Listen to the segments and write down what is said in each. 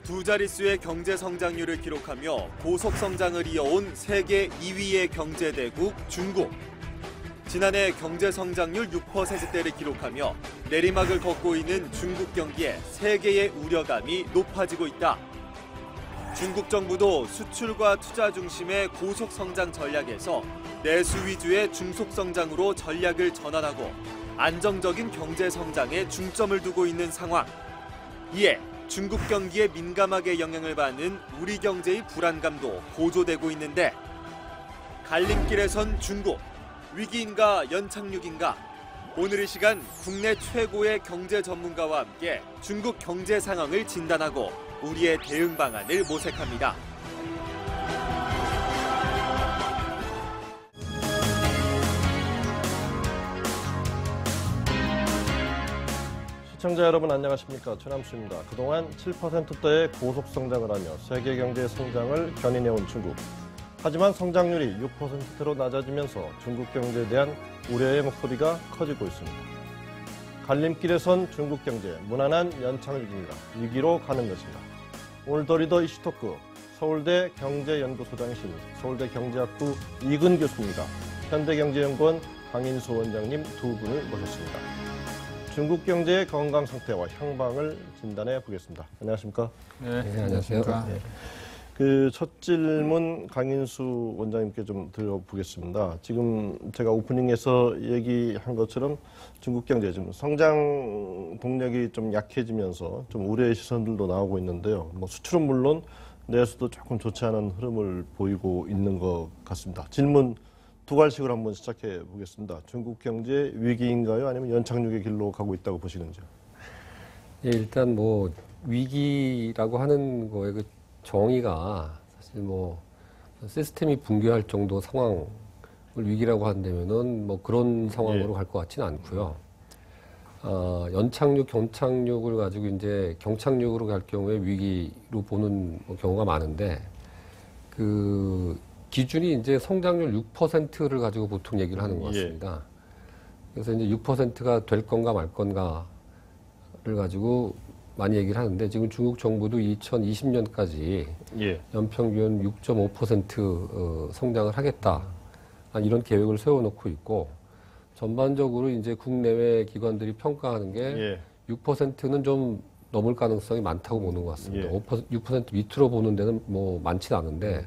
두 자릿수의 경제 성장률을 기록하며 고속 성장을 이어온 세계 2위의 경제대국 중국. 지난해 경제 성장률 6%대를 기록하며 내리막을 걷고 있는 중국 경기에 세계의 우려감이 높아지고 있다. 중국 정부도 수출과 투자 중심의 고속 성장 전략에서 내수 위주의 중속 성장으로 전략을 전환하고 안정적인 경제 성장에 중점을 두고 있는 상황. 이에 중국 경기에 민감하게 영향을 받는 우리 경제의 불안감도 고조되고 있는데, 갈림길에 선 중국, 위기인가 연착륙인가? 오늘 이 시간 국내 최고의 경제 전문가와 함께 중국 경제 상황을 진단하고 우리의 대응 방안을 모색합니다. 시청자 여러분 안녕하십니까? 최남수입니다. 그동안 7%대의 고속 성장을 하며 세계 경제 성장을 견인해온 중국. 하지만 성장률이 6%대로 낮아지면서 중국 경제에 대한 우려의 목소리가 커지고 있습니다. 갈림길에 선 중국 경제, 무난한 연착륙인가, 위기로 가는 것인가. 오늘도 리더 이슈토크, 서울대 경제연구소장이신 서울대 경제학부 이근 교수님과 현대경제연구원 강인수 원장님 두 분을 모셨습니다. 중국 경제의 건강 상태와 향방을 진단해 보겠습니다. 안녕하십니까? 네, 안녕하십니까? 네. 첫 질문 강인수 원장님께 좀 드려보겠습니다. 지금 제가 오프닝에서 얘기한 것처럼 중국 경제 좀 성장 동력이 좀 약해지면서 좀 우려의 시선들도 나오고 있는데요. 뭐 수출은 물론 내수도 조금 좋지 않은 흐름을 보이고 있는 것 같습니다. 질문 두 갈식으로 한번 시작해 보겠습니다. 중국 경제 위기인가요? 아니면 연착륙의 길로 가고 있다고 보시는지요? 예, 일단 뭐 위기라고 하는 거에 그 정의가 사실 뭐 시스템이 붕괴할 정도 상황을 위기라고 한다면은 뭐 그런 상황으로 갈 것 같지는 않고요. 연착륙, 경착륙을 가지고 이제 경착륙으로 갈 경우에 위기로 보는 경우가 많은데, 그 기준이 이제 성장률 6%를 가지고 보통 얘기를 하는 것 같습니다. 그래서 이제 6%가 될 건가 말 건가를 가지고 많이 얘기를 하는데, 지금 중국 정부도 2020년까지 연평균 6.5% 성장을 하겠다, 이런 계획을 세워놓고 있고, 전반적으로 이제 국내외 기관들이 평가하는 게 6%는 좀 넘을 가능성이 많다고 보는 것 같습니다. 6% 밑으로 보는 데는 뭐 많지는 않은데,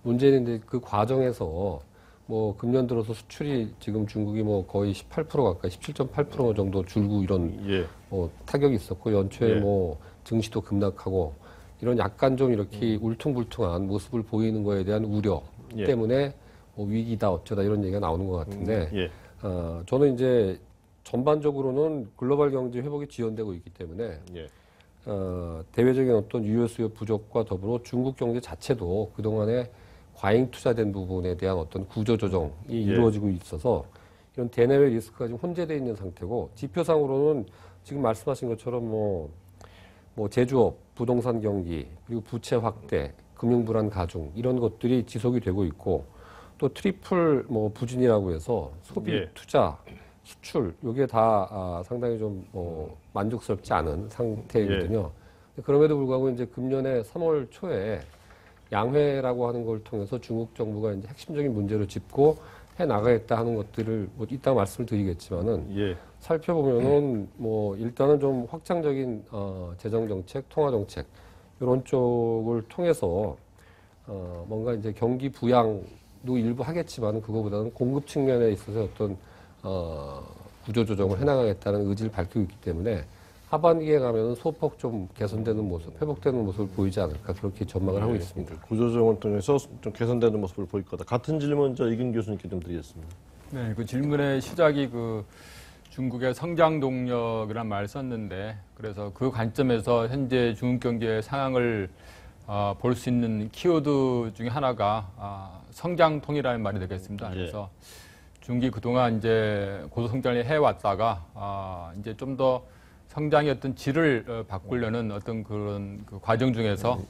문제는 이제 그 과정에서 뭐 금년 들어서 수출이 지금 중국이 뭐 거의 18% 가까이 17.8% 정도 줄고 이런 뭐 타격이 있었고, 연초에 뭐 증시도 급락하고 이런 약간 좀 이렇게 울퉁불퉁한 모습을 보이는 거에 대한 우려 때문에 뭐 위기다 어쩌다 이런 얘기가 나오는 것 같은데, 저는 이제 전반적으로는 글로벌 경제 회복이 지연되고 있기 때문에 대외적인 어떤 유효 수요 부족과 더불어 중국 경제 자체도 그동안에 과잉 투자된 부분에 대한 어떤 구조 조정이 이루어지고 있어서 이런 대내외 리스크가 지금 혼재되어 있는 상태고, 지표상으로는 지금 말씀하신 것처럼 뭐 제조업, 부동산 경기, 그리고 부채 확대, 금융 불안 가중 이런 것들이 지속이 되고 있고, 또 트리플 뭐 부진이라고 해서 소비, 투자, 수출 요게 다 상당히 좀 만족스럽지 않은 상태이거든요. 그럼에도 불구하고 이제 금년에 3월 초에 양회라고 하는 걸 통해서 중국 정부가 이제 핵심적인 문제로 짚고 해 나가겠다 하는 것들을 뭐 이따 말씀을 드리겠지만은 살펴보면은 뭐 일단은 좀 확장적인 재정 정책, 통화 정책 이런 쪽을 통해서 뭔가 이제 경기 부양도 일부 하겠지만은 그거보다는 공급 측면에 있어서 어떤 구조 조정을 해 나가겠다는 의지를 밝히고 있기 때문에 하반기에 가면 소폭 좀 개선되는 모습, 회복되는 모습을 보이지 않을까, 그렇게 전망을 하고 있습니다. 구조조정을 통해서 좀 개선되는 모습을 보일 거다. 같은 질문 이근 교수님께 좀 드리겠습니다. 네, 그 질문의 시작이 그 중국의 성장 동력이란 말을 썼는데, 그래서 그 관점에서 현재 중국 경제의 상황을 볼 수 있는 키워드 중에 하나가 성장통이라는 말이 되겠습니다. 그래서 중국이 그동안 이제 고속성장을 해왔다가 이제 좀 더 성장의 어떤 질을 바꾸려는 어떤 그런 그 과정 중에서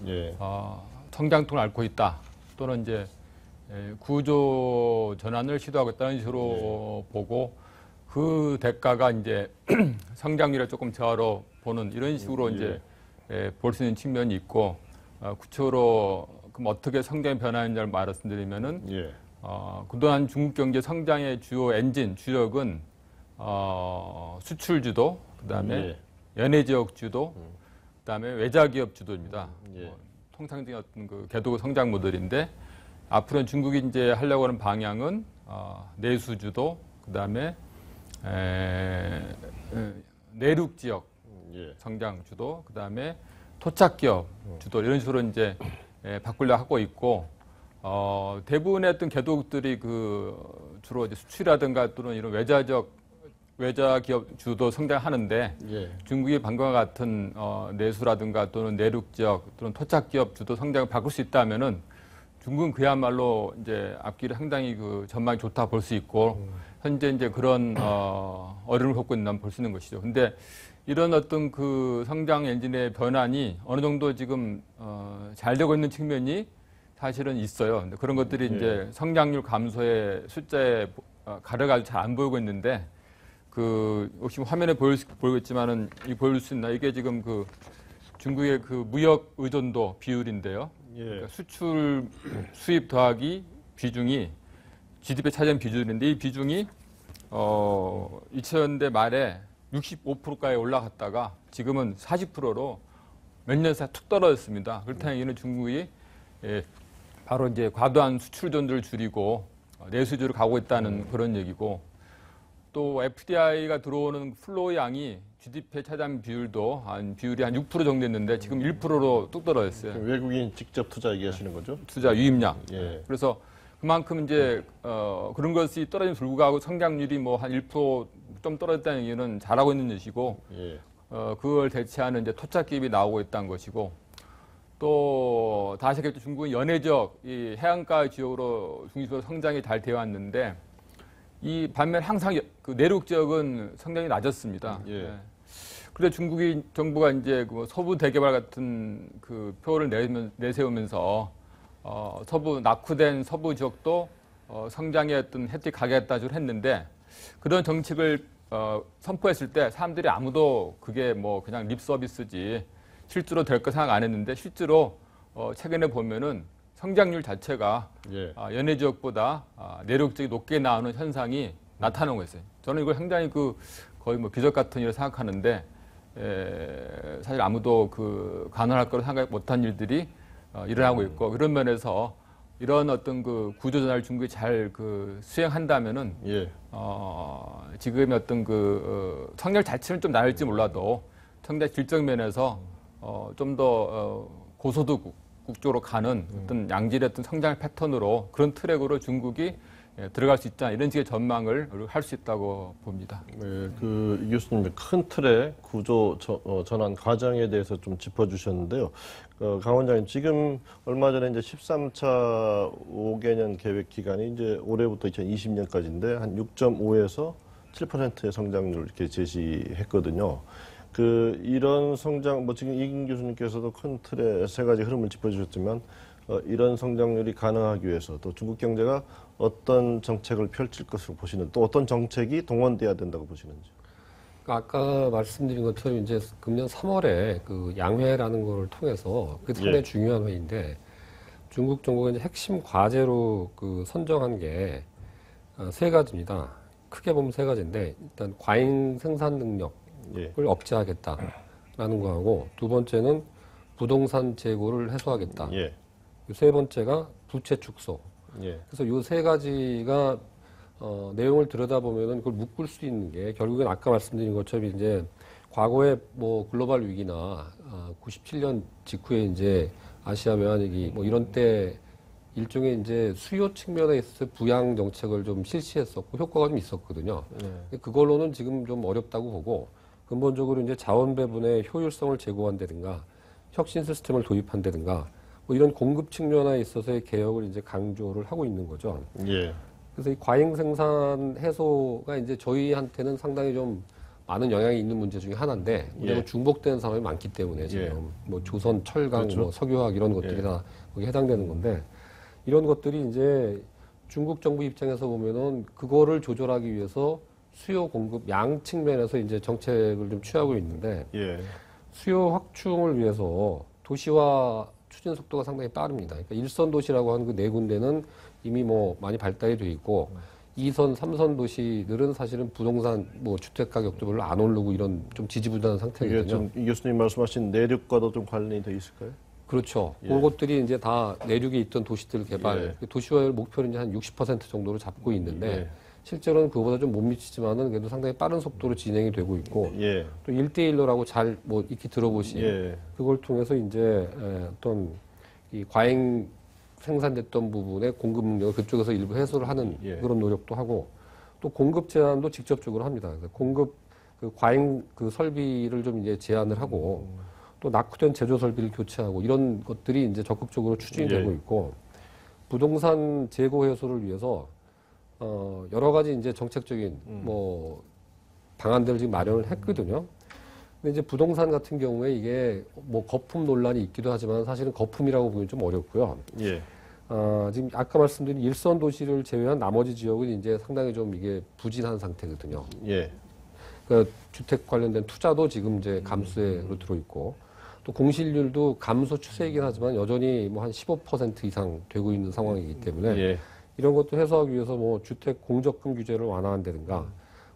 성장통을 앓고 있다, 또는 이제 구조 전환을 시도하겠다는 식으로 보고, 그 대가가 이제 성장률에 조금 저하로 보는 이런 식으로 이제 볼 수 있는 측면이 있고 구체적으로 그럼 어떻게 성장이 변화했는지를 말씀드리면은 예. 그동안 중국 경제 성장의 주요 엔진 주력은 수출 주도, 그다음에 연해 지역 주도, 그다음에 외자 기업 주도입니다. 예. 통상적인 어떤 그 궤도 성장 모델인데 앞으로는 중국이 이제 하려고 하는 방향은 내수 주도, 그다음에 내륙 지역 예. 성장 주도, 그다음에 토착 기업 주도 이런 식으로 이제 바꾸려 하고 있고 대부분의 어떤 궤도국들이 그 주로 이제 수출이라든가 또는 이런 외자 기업 주도 성장하는데 예. 중국이 방금과 같은 내수라든가 또는 내륙 지역 또는 토착 기업 주도 성장을 바꿀 수 있다면은 중국은 그야말로 이제 앞길이 상당히 그 전망이 좋다 볼 수 있고 현재 이제 그런 어려움을 겪고 있는 볼 수 있는 것이죠. 근데 이런 어떤 그 성장 엔진의 변환이 어느 정도 지금 잘 되고 있는 측면이 사실은 있어요. 근데 그런 것들이 이제 성장률 감소의 숫자에 가려가 잘 안 보이고 있는데 그 혹시 화면에 보이겠지만은 보일 수 있나 이게 지금 그 중국의 그 무역 의존도 비율인데요. 예. 그러니까 수출 수입 더하기 비중이 GDP 차지하는 비율인데 이 비중이 2000년대 말에 65%까지 올라갔다가 지금은 40%로 몇 년 사이 툭 떨어졌습니다. 그렇다면 이는 중국이 바로 이제 과도한 수출 존들을 줄이고 내수주로 가고 있다는 그런 얘기고 또 FDI가 들어오는 플로우 양이 GDP에 차지하는 비율도 비율이 한 6% 정도 됐는데 지금 1%로 뚝 떨어졌어요. 외국인 직접 투자 얘기하시는 거죠? 투자 유입량. 예. 그래서 그만큼 이제 그런 것이 떨어짐 불구하고 성장률이 뭐 한 1%좀 떨어졌다는 얘기는 잘하고 있는 것이고 예. 그걸 대체하는 이제 토착 기업이 나오고 있다는 것이고 또 다시 얘기했죠. 중국은 연해 지역, 이 해안가 지역으로 중심으로 성장이 잘 되어 왔는데 이 반면 항상 그 내륙 지역은 성장이 낮았습니다. 예. 그런데 중국이 정부가 이제 그 서부 대개발 같은 그 표를 내세우면서 서부 낙후된 서부 지역도 성장의 어떤 혜택 가겠다고 했는데 그런 정책을 선포했을 때 사람들이 아무도 그게 뭐 그냥 립 서비스지 실제로 될 거 생각 안 했는데 실제로 최근에 보면은 성장률 자체가 예. 연해 지역보다 내륙 지역이 높게 나오는 현상이 나타나고 있어요. 저는 이걸 굉장히 그 거의 뭐 기적 같은 일을 생각하는데 사실 아무도 그 가능할 거로 생각 못한 일들이 일어나고 있고 그런 면에서 이런 어떤 그 구조 전환을 중국이 잘 그 수행한다면은 예. 지금의 어떤 그 성장 자체는 좀 나을지 몰라도 성장 질적 면에서 좀 더 고소득 국적으로 가는 어떤 양질의 어떤 성장 패턴으로 그런 트랙으로 중국이 들어갈 수 있다 이런 식의 전망을 할 수 있다고 봅니다. 네, 이 교수님 큰 틀의 구조 전환 과정에 대해서 좀 짚어주셨는데요. 강 원장님 지금 얼마 전에 이제 13차 5개년 계획 기간이 이제 올해부터 2020년까지인데 한 6.5에서 7%의 성장률 이렇게 제시했거든요. 이런 성장 지금 이긴 교수님께서도 큰 틀의 세 가지 흐름을 짚어주셨지만 이런 성장률이 가능하기 위해서 또 중국 경제가 어떤 정책을 펼칠 것으로 보시는 또 어떤 정책이 동원돼야 된다고 보시는지. 아까 말씀드린 것처럼 이제 금년 3월에 그 양회라는 걸 통해서 그게 상당히 중요한 회의인데 중국 정부가 이제 핵심 과제로 그 선정한 게 세 가지입니다. 크게 보면 세 가지인데 일단 과잉 생산 능력을 억제하겠다라는 거하고 두 번째는 부동산 재고를 해소하겠다. 세 번째가 부채 축소. 그래서 이 세 가지가 내용을 들여다보면은 그걸 묶을 수 있는 게 결국엔 아까 말씀드린 것처럼 이제 과거에 뭐 글로벌 위기나 97년 직후에 이제 아시아 외환위기 뭐 이런 때 일종의 이제 수요 측면에 있어서 부양 정책을 좀 실시했었고 효과가 좀 있었거든요. 그걸로는 지금 좀 어렵다고 보고 근본적으로 이제 자원 배분의 효율성을 제고한다든가 혁신 시스템을 도입한다든가 뭐 이런 공급 측면에 있어서의 개혁을 이제 강조를 하고 있는 거죠. 그래서 이 과잉 생산 해소가 이제 저희한테는 상당히 좀 많은 영향이 있는 문제 중에 하나인데, 왜냐면 중복되는 상황이 많기 때문에 지금 뭐 조선, 철강, 그렇죠. 뭐 석유화학 이런 것들이 다 거기에 해당되는 건데, 이런 것들이 이제 중국 정부 입장에서 보면은 그거를 조절하기 위해서 수요 공급 양 측면에서 이제 정책을 좀 취하고 있는데, 수요 확충을 위해서 도시화 추진 속도가 상당히 빠릅니다. 그러니까 1선 도시라고 하는 그 네 군데는 이미 뭐 많이 발달이 돼 있고 2선, 3선 도시들은 사실은 부동산 뭐 주택 가격도 별로 안 오르고 이런 좀 지지부진한 이게 상태거든요. 좀 이 교수님 말씀하신 내륙과도 좀 관련이 돼 있을까요? 그렇죠. 예. 그것들이 이제 다 내륙에 있던 도시들 개발, 예. 도시화율 목표는 이제 한 60% 정도로 잡고 있는데 예. 실제로는 그보다 좀 못 미치지만은 그래도 상당히 빠른 속도로 진행이 되고 있고 예. 또 1대1로라고 잘 뭐 익히 들어보신 예. 그걸 통해서 이제 어떤 이 과잉 생산됐던 부분의 공급 능력을 그쪽에서 일부 해소를 하는 예. 그런 노력도 하고 또 공급 제한도 직접적으로 합니다. 그래서 공급 그 과잉 그 설비를 좀 이제 제한을 하고 또 낙후된 제조 설비를 교체하고 이런 것들이 이제 적극적으로 추진이 예. 되고 있고 부동산 재고 해소를 위해서 여러 가지 이제 정책적인 뭐 방안들을 지금 마련을 했거든요. 근데 이제 부동산 같은 경우에 이게 뭐 거품 논란이 있기도 하지만 사실은 거품이라고 보기는 좀 어렵고요. 예. 지금 아까 말씀드린 일선 도시를 제외한 나머지 지역은 이제 상당히 좀 이게 부진한 상태거든요. 예. 그러니까 주택 관련된 투자도 지금 이제 감소로 들어있고 또 공실률도 감소 추세이긴 하지만 여전히 뭐 한 15% 이상 되고 있는 상황이기 때문에 예. 이런 것도 해소하기 위해서 뭐 주택 공적금 규제를 완화한다든가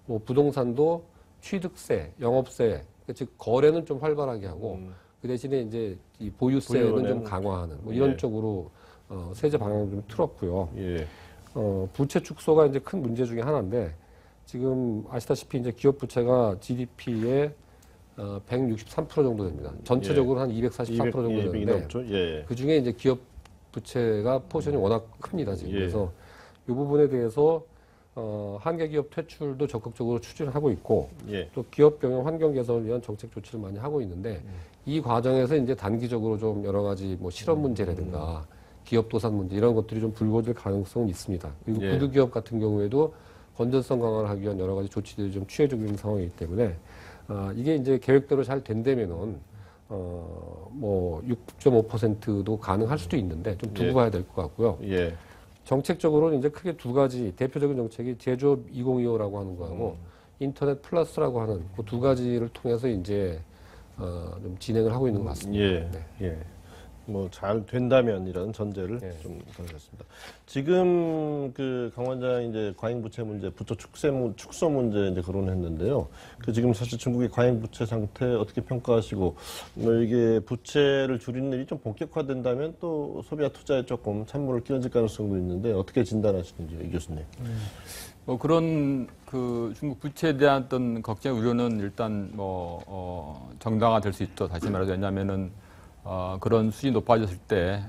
뭐 부동산도 취득세, 영업세, 즉 거래는 좀 활발하게 하고 그 대신에 이제 이 보유세는 좀 강화하는 뭐 이런 예. 쪽으로 세제 방향을 좀 틀었고요. 예. 부채 축소가 이제 큰 문제 중에 하나인데 지금 아시다시피 이제 기업 부채가 GDP의 163% 정도 됩니다. 전체적으로 한 244% 정도 되는데 넘죠? 예. 그 중에 이제 기업 부채가 포션이 워낙 큽니다 지금. 예. 그래서 이 부분에 대해서 한계 기업 퇴출도 적극적으로 추진을 하고 있고 예. 또 기업 경영 환경 개선을 위한 정책 조치를 많이 하고 있는데 이 과정에서 이제 단기적으로 좀 여러 가지 뭐 실업 문제라든가 기업 도산 문제 이런 것들이 좀 불거질 가능성은 있습니다. 그리고 예. 구두 기업 같은 경우에도 건전성 강화를 하기 위한 여러 가지 조치들이 좀 취해지고 있는 상황이기 때문에 이게 이제 계획대로 잘 된다면은 뭐 6.5%도 가능할 수도 있는데 좀 두고 예. 봐야 될 것 같고요. 예. 정책적으로는 이제 크게 두 가지 대표적인 정책이 제조업 2025라고 하는 거하고 인터넷 플러스라고 하는 그 두 가지를 통해서 이제 좀 진행을 하고 있는 것 같습니다. 예. 네. 예. 뭐 잘 된다면이라는 전제를 예. 좀 던졌습니다. 지금 그 강 원장 이제 과잉 부채 문제, 부채 축소 문제 이제 거론했는데요. 그 지금 사실 중국의 과잉 부채 상태 어떻게 평가하시고 뭐 이게 부채를 줄이는 일이 좀 본격화된다면 또 소비와 투자에 조금 찬물을 끼얹을 가능성도 있는데 어떻게 진단하시는지 이 교수님. 뭐 그런 그 중국 부채에 대한 어떤 걱정 우려는 일단 뭐 정당화될 수 있죠. 다시 말해서 왜냐하면은 그런 수준이 높아졌을 때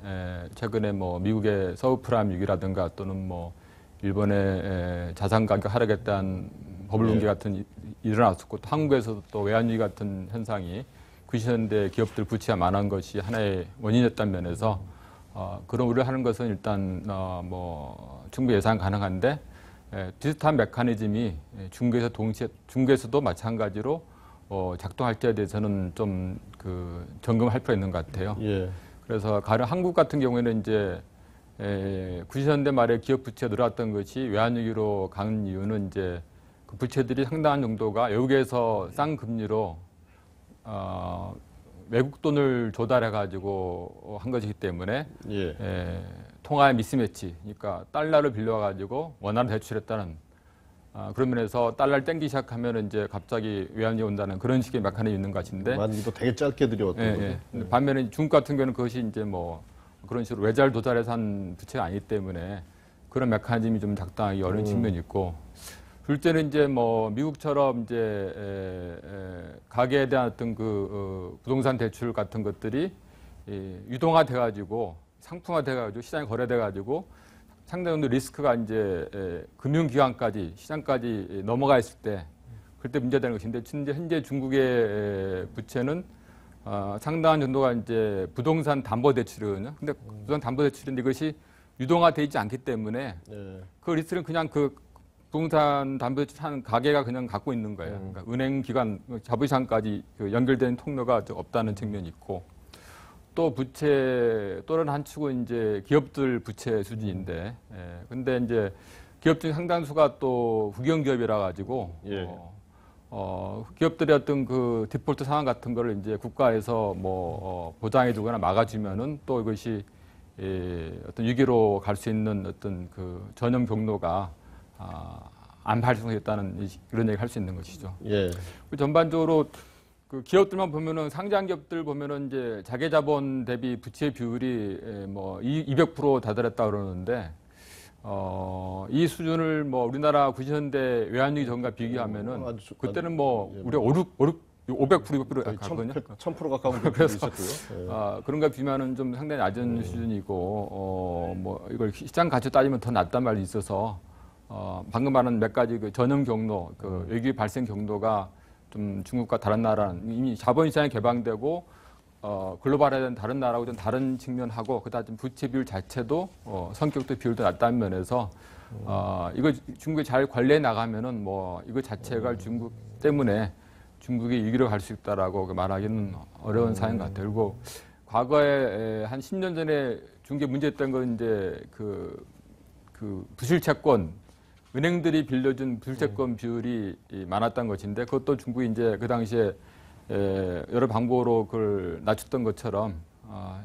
최근에 뭐 미국의 서브프라임 위기라든가 또는 뭐 일본의 자산 가격 하락에 대한 버블 붕괴 같은 일어났었고 또 한국에서도 또 외환위기 같은 현상이 90년대 기업들 부채가 많은 것이 하나의 원인이었다는 면에서 그런 우려하는 것은 일단 뭐 충분히 예상 가능한데 비슷한 메커니즘이 중국에서도 마찬가지로 작동할 때에 대해서는 좀 그 점검할 필요가 있는 것 같아요. 예. 그래서 가령 한국 같은 경우에는 이제 90년대 말에 기업 부채가 늘어났던 것이 외환위기로 간 이유는 이제 그 부채들이 상당한 정도가 외국에서 싼 금리로 외국 돈을 조달해 가지고 한 것이기 때문에 예. 통화의 미스매치, 그러니까 달러를 빌려 가지고 원화를 대출했다는 그런 면에서 달러를 땡기기 시작하면 이제 갑자기 외환이 온다는 그런 식의 메커니즘이 있는 것인데. 만기도 되게 짧게 들여왔던 거죠. 근데 반면에 중국 같은 경우는 그것이 이제 뭐 그런 식으로 외자를 도달해서 한 부채가 아니기 때문에 그런 메커니즘이 좀 작동하기 어려운 측면이 있고. 둘째는 이제 뭐 미국처럼 이제 가계에 대한 어떤 그 부동산 대출 같은 것들이 유동화돼 가지고 상품화돼 가지고 시장에 거래돼 가지고 상당 정도 리스크가 이제 금융기관까지 시장까지 넘어가 있을 때 그때 문제되는 것인데 현재 중국의 부채는 상당한 정도가 이제 부동산 담보대출이거든요. 근데 부동산 담보대출인데 이것이 유동화되어 있지 않기 때문에 그 리스크는 그냥 그 부동산 담보대출 하는 가게가 그냥 갖고 있는 거예요. 그러니까 은행 기관 자부시장까지 연결되는 통로가 없다는 측면이 있고. 또 부채 또는 한 축은 이제 기업들 부채 수준인데, 근데 이제 기업 중 상당수가 또 국영 기업이라 가지고 기업들의 어떤 그 디폴트 상황 같은 거를 이제 국가에서 보장해 주거나 막아주면은 또 이것이 어떤 위기로 갈 수 있는 어떤 그 전염 경로가 안 발생했다는 그런 얘기를 할 수 있는 것이죠. 예. 전반적으로 그 기업들만 보면은 상장 기업들 보면은 이제 자기자본 대비 부채 비율이 200% 다다랐다 그러는데 이 수준을 우리나라 90년대 외환위기 전과 비교하면은 그때는 우리가 500% 600% 가거든요. 1000% 가까운 그래서 있었고요. 그런가 비교하면 좀 상당히 낮은 수준이고 이걸 시장 가치 따지면 더 낮단 말이 있어서 방금 말한 몇 가지 그 전염 경로, 그 외기 발생 경로가 좀 중국과 다른 나라는 이미 자본시장이 개방되고 글로벌화된 다른 나라하고 좀 다른 측면하고 그다음 부채 비율 자체도 성격도 비율도 낮다는 면에서 이거 중국이 잘 관리해 나가면은 이거 자체가 중국 때문에 중국이 위기로 갈 수 있다라고 말하기는 어려운 사안인 것 같아요. 그리고 과거에 한 10년 전에 중국에 문제였던 건 이제 그 부실채권 은행들이 빌려준 부실채권 비율이 많았던 것인데 그것도 중국이 이제 그 당시에 여러 방법으로 그걸 낮췄던 것처럼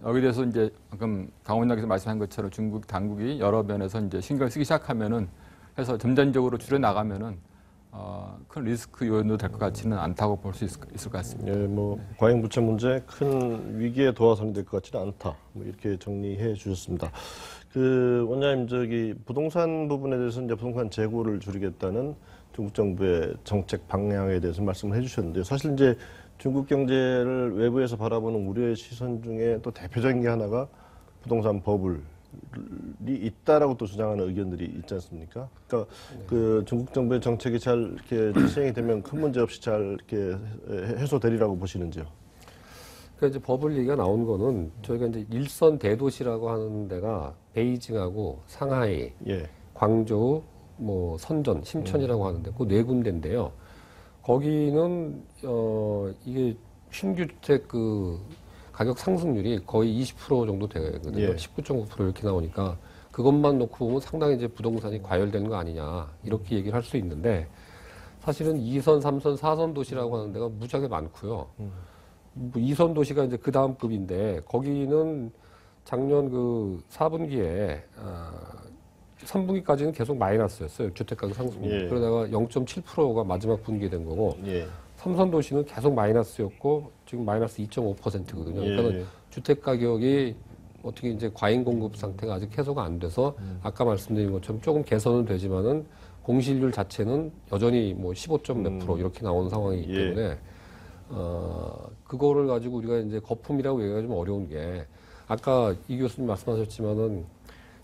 여기에 대해서 이제 방금 강원장께서 말씀한 것처럼 중국 당국이 여러 면에서 이제 신경을 쓰기 시작하면은 해서 점진적으로 줄여 나가면은 큰 리스크 요인도 될 것 같지는 않다고 볼 수 있을 것 같습니다. 예, 과잉 부채 문제 큰 위기의 도화선이 될 것 같지는 않다. 이렇게 정리해 주셨습니다. 원장님 부동산 부분에 대해서 이제 부동산 재고를 줄이겠다는 중국 정부의 정책 방향에 대해서 말씀을 해주셨는데요. 사실 이제 중국 경제를 외부에서 바라보는 우려의 시선 중에 또 대표적인 게 하나가 부동산 버블이 있다라고 또 주장하는 의견들이 있지 않습니까? 그러니까 그 중국 정부의 정책이 잘 이렇게 시행이 되면 큰 문제 없이 잘 이렇게 해소되리라고 보시는지요? 그러니까 이제 버블 얘기가 나온 거는 저희가 이제 일선 대도시라고 하는 데가 베이징하고 상하이, 예. 광저우, 선전, 심천이라고 하는데 그 네 군데인데요. 거기는 이게 신규 주택 그 가격 상승률이 거의 20% 정도 되거든요. 예. 19.9% 이렇게 나오니까 그것만 놓고 보면 상당히 이제 부동산이 과열되는 거 아니냐 이렇게 얘기를 할 수 있는데 사실은 2선, 3선, 4선 도시라고 하는 데가 무지하게 많고요. 2선 도시가 이제 그 다음 급인데 거기는 작년 그 4분기에 3분기까지는 계속 마이너스였어요. 주택가격 상승률. 예. 그러다가 0.7%가 마지막 분기에 된 거고 예. 3선 도시는 계속 마이너스였고 지금 마이너스 2.5%거든요. 그러니까 예. 주택 가격이 어떻게 이제 과잉 공급 상태가 아직 해소가 안 돼서 아까 말씀드린 것처럼 조금 개선은 되지만은 공실률 자체는 여전히 15점 몇 프로 이렇게 나오는 상황이기 때문에 그거를 가지고 우리가 이제 거품이라고 얘기가 좀 어려운 게 아까 이 교수님 말씀하셨지만은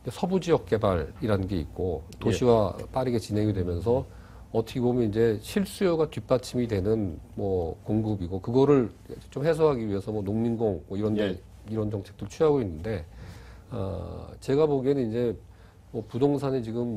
서부 지역 개발이라는 게 있고 도시화 빠르게 진행이 되면서 어떻게 보면 이제 실수요가 뒷받침이 되는 공급이고 그거를 좀 해소하기 위해서 농민공 이런 정책들 취하고 있는데 제가 보기에는 이제 부동산이 지금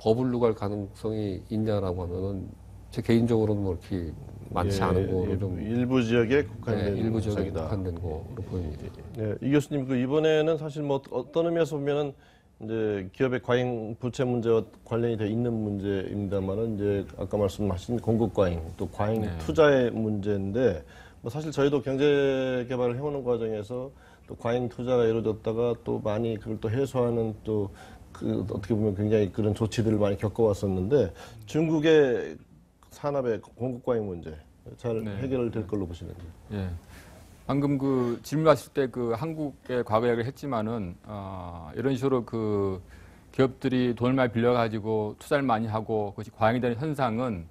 버블로 갈 가능성이 있냐라고 하면은 제 개인적으로는 이렇게 많지 않은 거로 좀 일부 지역에 국한된 일부 지역에 정책이다. 국한된 거로 보입니다. 네, 이 교수님 이번에는 사실 어떤 의미에서 보면은 이제 기업의 과잉 부채 문제와 관련이 돼 있는 문제입니다만은 이제 아까 말씀하신 공급 과잉 또 과잉 투자의 문제인데 사실 저희도 경제 개발을 해오는 과정에서 또 과잉 투자가 이루어졌다가 또 많이 그걸 또 해소하는 또 어떻게 보면 굉장히 그런 조치들을 많이 겪어왔었는데 중국의 산업의 공급 과잉 문제 잘 해결될 걸로 보시는지? 예. 방금 그 질문하실 때 그 한국의 과거 이야기를 했지만은 이런 식으로 그 기업들이 돈을 많이 빌려가지고 투자를 많이 하고 그것이 과잉이 되는 현상은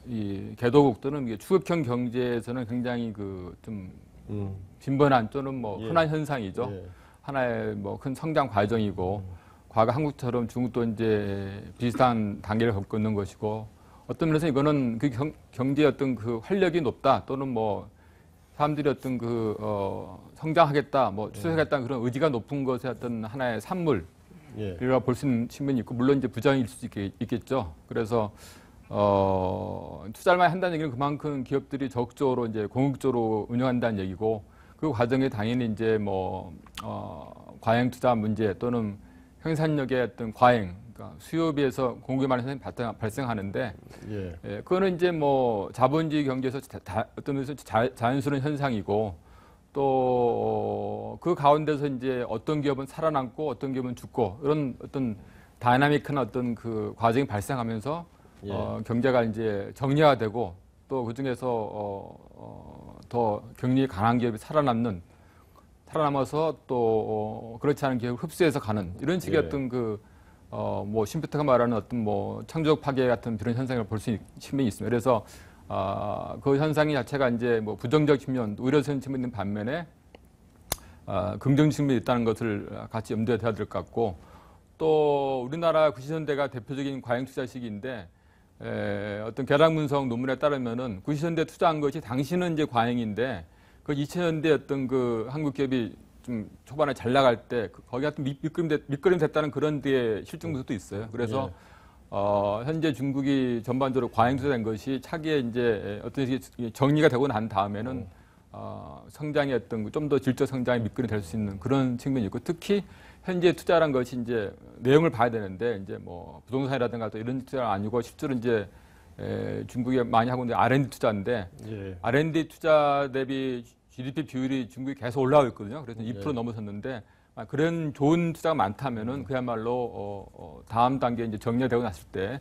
이 개도국들은 추격형 경제에서는 굉장히 좀 빈번한 또는 흔한 현상이죠. 하나의 큰 성장 과정이고 과거 한국처럼 중국도 이제 비슷한 단계를 겪고 있는 것이고 어떤 면에서 이거는 그 경제의 어떤 그 활력이 높다 또는 사람들이 어떤 성장하겠다, 추세하겠다 그런 의지가 높은 것의 어떤 하나의 산물이라 볼 수 있는 측면이 있고, 물론 이제 부정일 수도 있겠죠. 그래서, 투자를 많이 한다는 얘기는 그만큼 기업들이 적극적으로 이제 공격적으로 운영한다는 얘기고, 그 과정에 당연히 이제 과잉 투자 문제 또는 생산력의 어떤 과잉 그러니까 수요에 비해서 공급에 많은 현상이 발생하는데 예. 예, 그거는 이제 뭐 자본주의 경제에서 어떤 면에서 자연스러운 현상이고 또 그 가운데서 이제 어떤 기업은 살아남고 어떤 기업은 죽고 이런 어떤 다이나믹한 어떤 그 과정이 발생하면서 예. 경제가 이제 정리화되고 또 그 중에서 더 경리에 강한 기업이 살아남아서 또 그렇지 않은 기업을 흡수해서 가는 이런 식의 예. 어떤 뭐 심피터가 말하는 어떤 뭐 창조적 파괴 같은 그런 현상을 볼 수 있는 측면이 있습니다. 그래서 그 현상이 자체가 이제 뭐 부정적 측면, 우려스러운 측면이 있는 반면에 긍정 측면이 있다는 것을 같이 염두에 둬야 될 것 같고 또 우리나라 90년대가 대표적인 과잉 투자 시기인데 어떤 계량분석 논문에 따르면은 90년대 투자한 것이 당시는 이제 과잉인데 그 2000년대 어떤 그 한국 기업이 좀 초반에 잘 나갈 때 거기 같은 밑그림 됐다는 그런 뒤에 실증 분석도 있어요. 그래서 현재 중국이 전반적으로 과잉 투자된 것이 차기에 이제 어떤 식의 정리가 되고 난 다음에는 성장의 어떤 좀 더 질적 성장의 밑그림이 될 수 있는 그런 측면이 있고 특히 현재 투자란 것이 이제 내용을 봐야 되는데 이제 뭐 부동산이라든가 또 이런 투자가 아니고 실제로 이제 중국이 많이 하고 있는 R&D 투자인데 예. R&D 투자 대비 GDP 비율이 중국이 계속 올라가고 있거든요. 그래서 2% 예. 넘어섰는데 그런 좋은 투자가 많다면은 그야말로 다음 단계 이제 정리되고 났을 때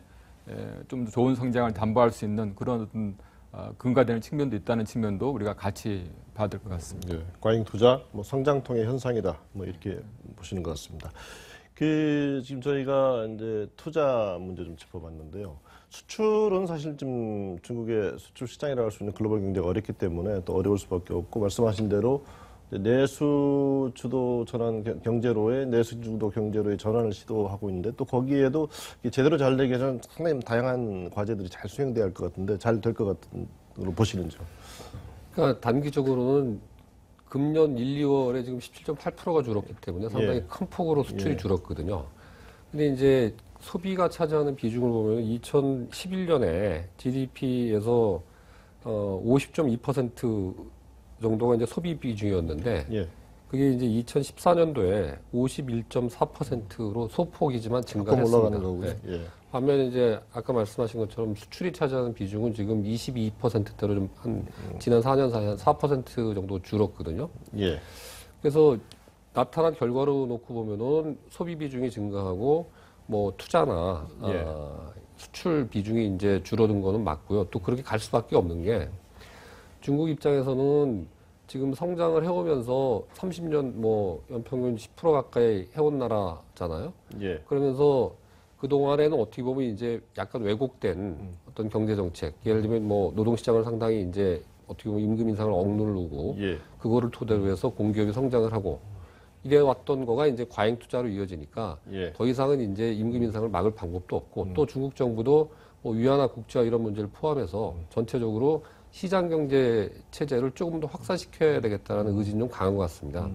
좀 더 좋은 성장을 담보할 수 있는 그런 어떤 근거가 되는 측면도 있다는 측면도 우리가 같이 봐야 될 것 같습니다. 예. 과잉 투자, 뭐 성장통의 현상이다. 뭐 이렇게 보시는 것 같습니다. 지금 저희가 이제 투자 문제 좀 짚어봤는데요. 수출은 사실 좀 중국의 수출 시장이라고 할 수 있는 글로벌 경제가 어렵기 때문에 또 어려울 수밖에 없고 말씀하신 대로 내수 주도 전환 경제로의 내수 주도 경제로의 전환을 시도하고 있는데 또 거기에도 제대로 잘 되기 위해서는 상당히 다양한 과제들이 잘 수행돼야 할 것 같은데 잘 될 것 같은 걸로 보시는지요? 그러니까 단기적으로는 금년 1, 2월에 지금 17.8%가 줄었기 때문에 상당히 예. 큰 폭으로 수출이 예. 줄었거든요. 근데 이제 소비가 차지하는 비중을 보면 2011년에 GDP에서 50.2% 정도가 이제 소비 비중이었는데 예. 그게 이제 2014년도에 51.4%로 소폭이지만 증가했습니다. 올라가는 거고요. 네. 예. 반면에 이제 아까 말씀하신 것처럼 수출이 차지하는 비중은 지금 22%대로 좀 한 지난 4년 사이에 한 4% 정도 줄었거든요. 예. 그래서 나타난 결과로 놓고 보면은 소비 비중이 증가하고 뭐 투자나 예. 수출 비중이 이제 줄어든 거는 맞고요. 또 그렇게 갈 수밖에 없는 게 중국 입장에서는 지금 성장을 해오면서 30년 뭐 연평균 10% 가까이 해온 나라잖아요. 예. 그러면서 그동안에는 어떻게 보면 이제 약간 왜곡된 어떤 경제 정책, 예를 들면 뭐 노동시장을 상당히 이제 어떻게 보면 임금 인상을 억누르고 예. 그거를 토대로 해서 공기업이 성장을 하고 이래 왔던 거가 이제 과잉 투자로 이어지니까 예. 더 이상은 이제 임금 인상을 막을 방법도 없고 또 중국 정부도 뭐 위안화 국제화 이런 문제를 포함해서 전체적으로 시장 경제 체제를 조금 더 확산시켜야 되겠다는 의지는 좀 강한 것 같습니다.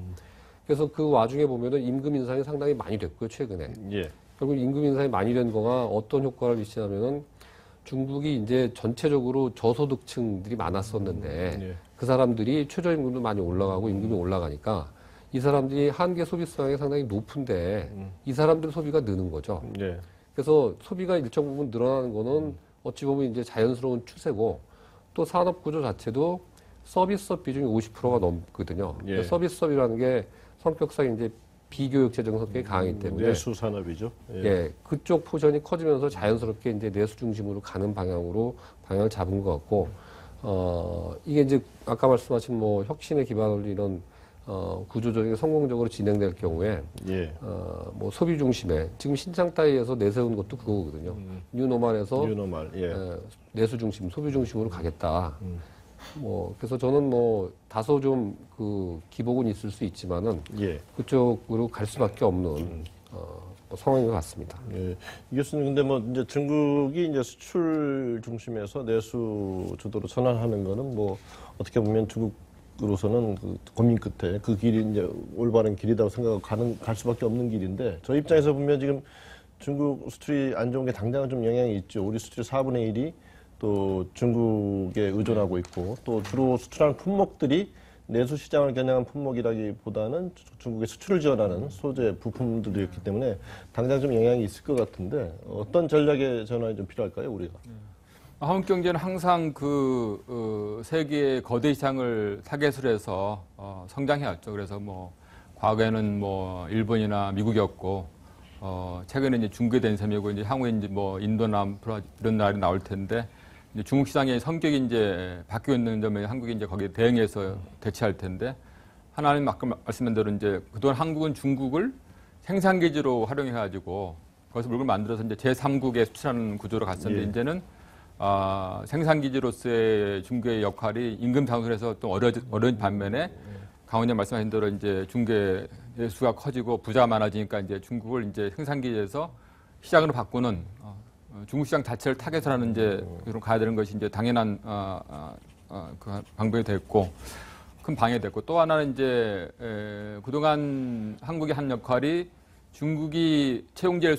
그래서 그 와중에 보면은 임금 인상이 상당히 많이 됐고요, 최근에. 예. 결국 임금 인상이 많이 된 거가 어떤 효과를 미치냐면은 중국이 이제 전체적으로 저소득층들이 많았었는데 예. 그 사람들이 최저임금도 많이 올라가고 임금이 올라가니까 이 사람들이 한계 소비 수량이 상당히 높은데 이 사람들 소비가 느는 거죠. 예. 그래서 소비가 일정 부분 늘어나는 거는 어찌 보면 이제 자연스러운 추세고 또 산업 구조 자체도 서비스업 비중이 50%가 넘거든요. 예. 서비스업이라는 게 성격상 이제 비교육 재정 성격이 강하기 때문에 내수 산업이죠. 예, 그쪽 포션이 커지면서 자연스럽게 이제 내수 중심으로 가는 방향을 잡은 것 같고, 이게 이제 아까 말씀하신 뭐 혁신에 기반을 이런 구조조정이 성공적으로 진행될 경우에, 예. 뭐 소비 중심에 지금 신장 따위에서 내세운 것도 그거거든요. 뉴노멀에서 뉴노멀. 예. 내수 중심, 소비 중심으로 가겠다. 뭐 그래서 저는 뭐 다소 좀 그 기복은 있을 수 있지만은 예. 그쪽으로 갈 수밖에 없는 뭐 상황인 것 같습니다. 예. 이 교수님, 근데 뭐 이제 중국이 이제 수출 중심에서 내수 주도로 전환하는 거는 뭐 어떻게 보면 중국으로서는 그 고민 끝에 그 길이 이제 올바른 길이라고 생각하고 갈 수밖에 없는 길인데 저 입장에서 보면 지금 중국 수출이 안 좋은 게 당장은 좀 영향이 있죠. 우리 수출 4분의 1이 또 중국에 의존하고 있고 또 주로 수출하는 품목들이 내수 시장을 겨냥한 품목이라기보다는 중국에 수출을 지원하는 소재 부품들도 있기 때문에 당장 좀 영향이 있을 것 같은데 어떤 전략의 전환이 좀 필요할까요, 우리가? 한국 경제는 항상 세계의 거대 시장을 타겟으로 해서 성장해왔죠. 그래서 뭐 과거에는 뭐 일본이나 미국이었고 최근에 이제 중국에 된 셈이고 이제 향후에 이제 뭐 인도나 이런 나라이 나올 텐데 이제 중국 시장의 성격이 이제 바뀌고 있는 점에 한국이 이제 거기에 대응해서 대처할 텐데 하나님 아까 말씀한 대로 이제 그동안 한국은 중국을 생산기지로 활용해가지고 거기서 물건을 만들어서 이제 제3국에 수출하는 구조로 갔었는데 이제는 생산기지로서의 중국의 역할이 임금 상승에서 좀 어려운 반면에 강원장 말씀하신 대로 이제 중국의 수가 커지고 부자가 많아지니까 이제 중국을 이제 생산기지에서 시장으로 바꾸는 중국 시장 자체를 타겟으로 하는 이제 그런 가야 되는 것이 이제 당연한 그 방법이 됐고 큰 방해가 됐고 또 하나는 이제 그동안 한국의 한 역할이 중국이 채용제를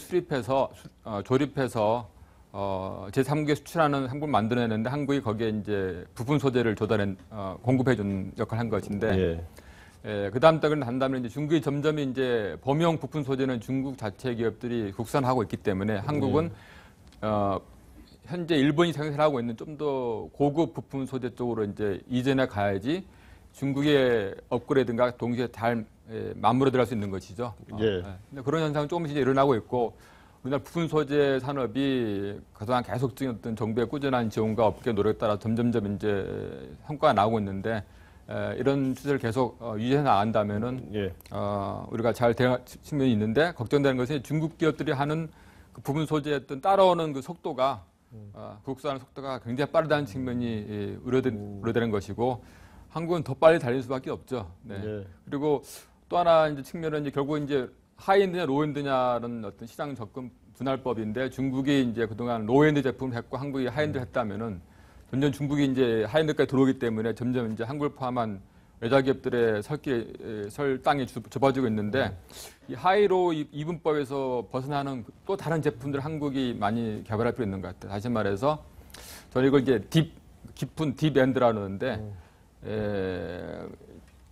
조립해서 제3국에 수출하는 한국을 만들어내는데 한국이 거기에 이제 부품 소재를 공급해준 역할을 한 것인데 그 다음 달은 한다면 이제 중국이 점점 이제 범용 부품 소재는 중국 자체 기업들이 국산하고 있기 때문에 한국은 현재 일본이 생산하고 있는 좀 더 고급 부품 소재 쪽으로 이제 이전해 가야지 중국의 업그레이드가 동시에 잘 맞물어 들어갈 수 있는 것이죠. 근데 그런 현상은 조금씩 일어나고 있고 우리나라 부품 소재 산업이 그동안 계속적인 어떤 정부의 꾸준한 지원과 업계 노력에 따라 점점점 이제 성과가 나오고 있는데 이런 추세를 계속 유지해 나간다면은 우리가 잘 대응할 측면이 있는데 걱정되는 것은 중국 기업들이 하는 그 부분 소재에 어떤 따라오는 그 속도가 국산의 속도가 굉장히 빠르다는 측면이 우려되는 것이고 한국은 더 빨리 달릴 수밖에 없죠. 그리고 또 하나 이제 측면은 이제 결국 이제 하이엔드냐 로우엔드냐는 어떤 시장 접근 분할법인데 중국이 이제 그동안 로우엔드 제품을 했고 한국이 하이엔드를 했다면은 점점 중국이 이제 하이엔드까지 들어오기 때문에 점점 이제 한국을 포함한 외자 기업들의 설 땅이 좁아지고 있는데 이 하이로 이분법에서 벗어나는 또 다른 제품들 한국이 많이 개발할 필요 있는 것 같아요. 다시 말해서 저는 이걸 이제 깊은 딥엔드라는데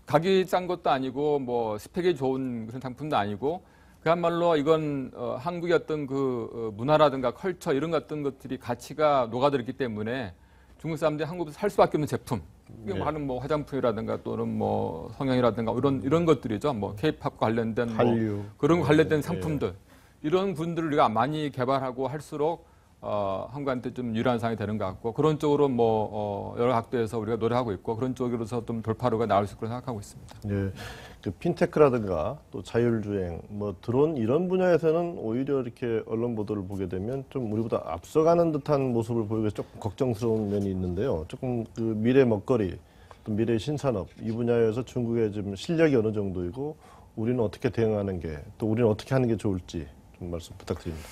가격이 싼 것도 아니고 뭐 스펙이 좋은 그런 상품도 아니고 그야말로 이건 한국의 어떤 그 문화라든가 컬처 이런 같은 것들이 가치가 녹아들었기 때문에 중국 사람들이 한국에서 살 수밖에 없는 제품. 이게 하는 뭐 화장품이라든가 또는 뭐 성형이라든가 이런 것들이죠. 뭐 K-팝과 관련된 뭐 그런 관련된 상품들. 이런 분들을 우리가 많이 개발하고 할수록 한국한테 좀 유리한 상황이 되는 것 같고 그런 쪽으로 뭐 여러 각도에서 우리가 노력하고 있고 그런 쪽으로서 좀 돌파로가 나올 수 있을 거라 생각하고 있습니다. 그 핀테크라든가 또 자율주행, 뭐 드론 이런 분야에서는 오히려 이렇게 언론 보도를 보게 되면 좀 우리보다 앞서가는 듯한 모습을 보이고 조금 걱정스러운 면이 있는데요. 조금 그 미래 먹거리, 또 미래 신산업 이 분야에서 중국의 좀 실력이 어느 정도이고 우리는 어떻게 대응하는 게 또 우리는 어떻게 하는 게 좋을지 좀 말씀 부탁드립니다.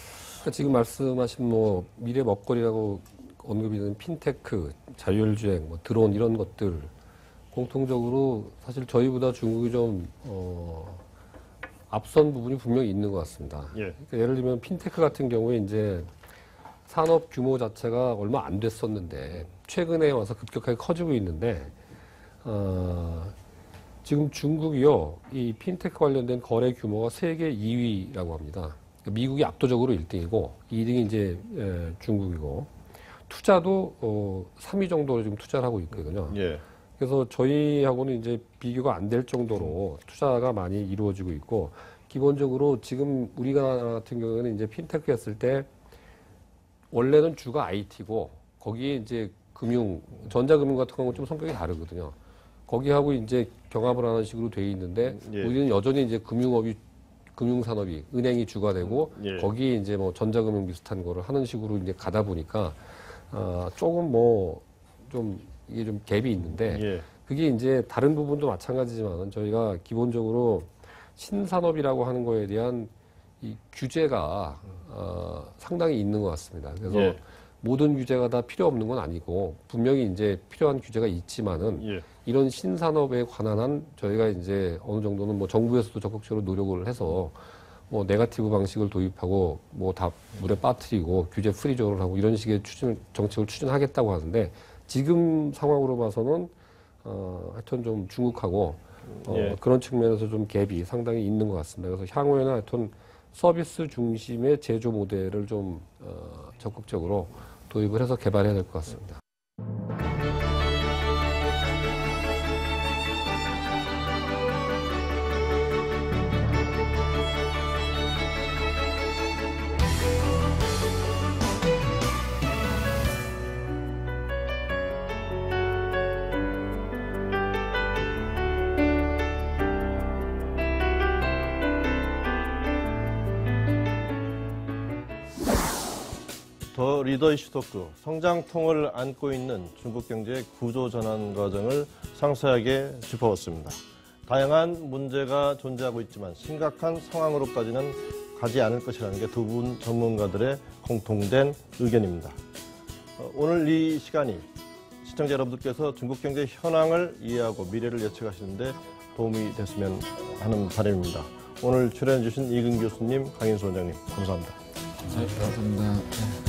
지금 말씀하신 뭐 미래 먹거리라고 언급이 되는 핀테크, 자율주행, 뭐 드론 이런 것들 공통적으로 사실 저희보다 중국이 좀 앞선 부분이 분명히 있는 것 같습니다. 그러니까 예를 들면 핀테크 같은 경우에 이제 산업 규모 자체가 얼마 안 됐었는데 최근에 와서 급격하게 커지고 있는데 지금 중국이요 이 핀테크 관련된 거래 규모가 세계 2위라고 합니다. 미국이 압도적으로 1등이고 2등이 이제 중국이고 투자도 3위 정도로 지금 투자를 하고 있거든요. 그래서 저희하고는 이제 비교가 안 될 정도로 투자가 많이 이루어지고 있고 기본적으로 지금 우리나라 같은 경우에는 이제 핀테크 했을 때 원래는 주가 IT고 거기에 이제 전자금융 같은 경우는 좀 성격이 다르거든요. 거기하고 이제 경합을 하는 식으로 돼 있는데 우리는 여전히 이제 금융산업이 은행이 주가 되고 거기에 이제 뭐 전자금융 비슷한 거를 하는 식으로 이제 가다 보니까 조금 뭐 좀 이게 좀 갭이 있는데 그게 이제 다른 부분도 마찬가지지만은 저희가 기본적으로 신산업이라고 하는 거에 대한 이 규제가 상당히 있는 것 같습니다. 그래서 모든 규제가 다 필요 없는 건 아니고 분명히 이제 필요한 규제가 있지만은 이런 신산업에 관한 한 저희가 이제 어느 정도는 뭐 정부에서도 적극적으로 노력을 해서 뭐 네거티브 방식을 도입하고 뭐 다 물에 빠뜨리고 규제 프리존을 하고 이런 식의 정책을 추진하겠다고 하는데 지금 상황으로 봐서는 하여튼 좀 중국하고 예. 그런 측면에서 좀 갭이 상당히 있는 것 같습니다. 그래서 향후에는 하여튼 서비스 중심의 제조 모델을 좀 적극적으로 도입을 해서 개발해야 될 것 같습니다. 더 리더 이슈 토크, 성장통을 안고 있는 중국 경제의 구조 전환 과정을 상세하게 짚어봤습니다. 다양한 문제가 존재하고 있지만 심각한 상황으로까지는 가지 않을 것이라는 게 두 분 전문가들의 공통된 의견입니다. 오늘 이 시간이 시청자 여러분들께서 중국 경제 현황을 이해하고 미래를 예측하시는데 도움이 됐으면 하는 바람입니다. 오늘 출연해 주신 이근 교수님, 강인수 원장님 감사합니다. 네, 감사합니다.